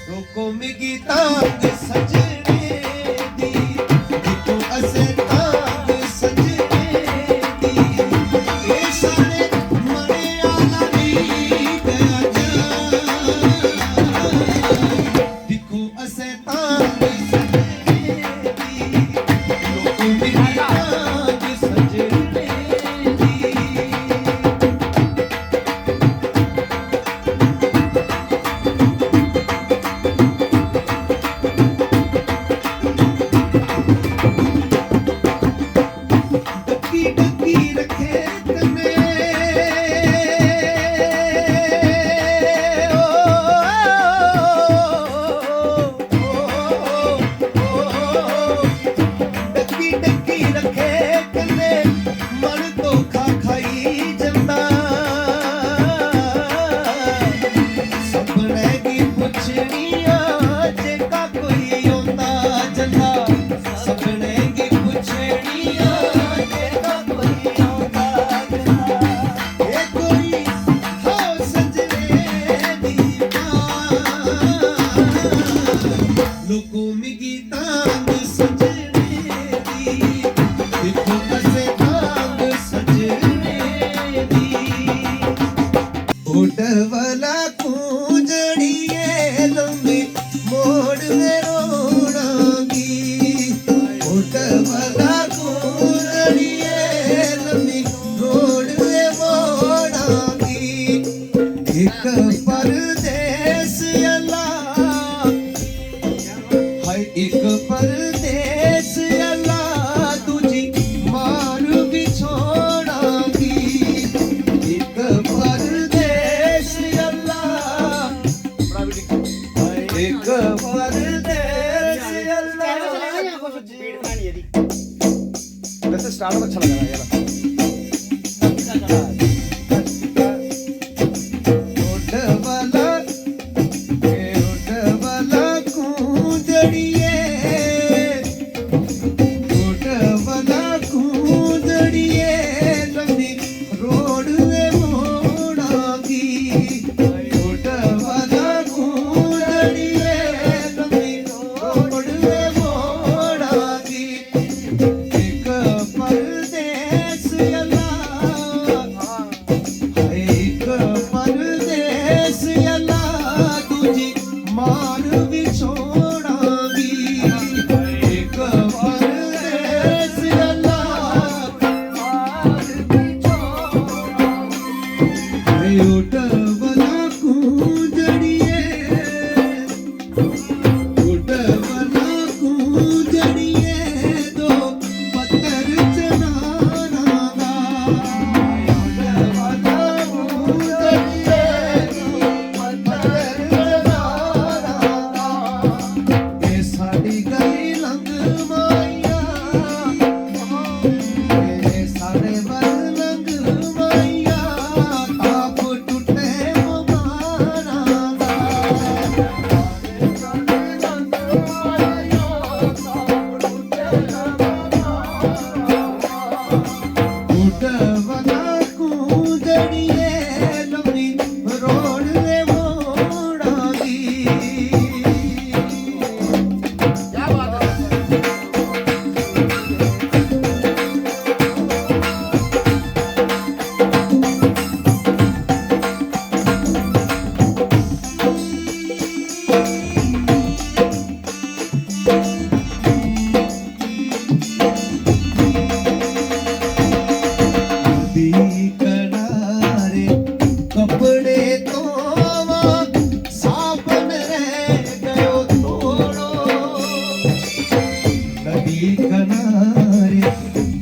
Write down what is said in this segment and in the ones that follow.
रोको मिगी तांग सजने दी, देखो असे तांग सजने दी, ये सारे मने आला नी गया जा, देखो असे तांग सजने दी, रोको मिगी तांग सजने दी। लोको मिगी तांग सजने दी, देखो असे तांग सजने दी। उडवला कूंजड़िए लंबी मोड़ में रोड़ांगी, उडवला कूंजड़िए लंबी रोड़ में मोड़ांगी, एक परदेस एक परदेस अल्लाह तुझी मार भी छोड़ांगी, एक परदेस अल्लाह, एक परदेस अल्लाह। वैसे स्टार्ट अच्छा लगा यार।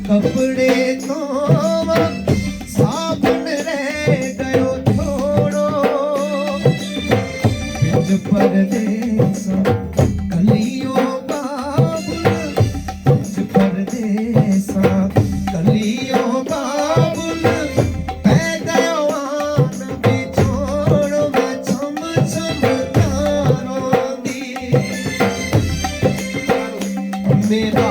कपड़े धोवा साबुन रह गयो थोड़ो, बिच परदेसा कलियों बाबुल, बिच परदेसा कलियों बाबुल, पै गयो आन बिछोड़ मैं छम छम तारों दी। मेरा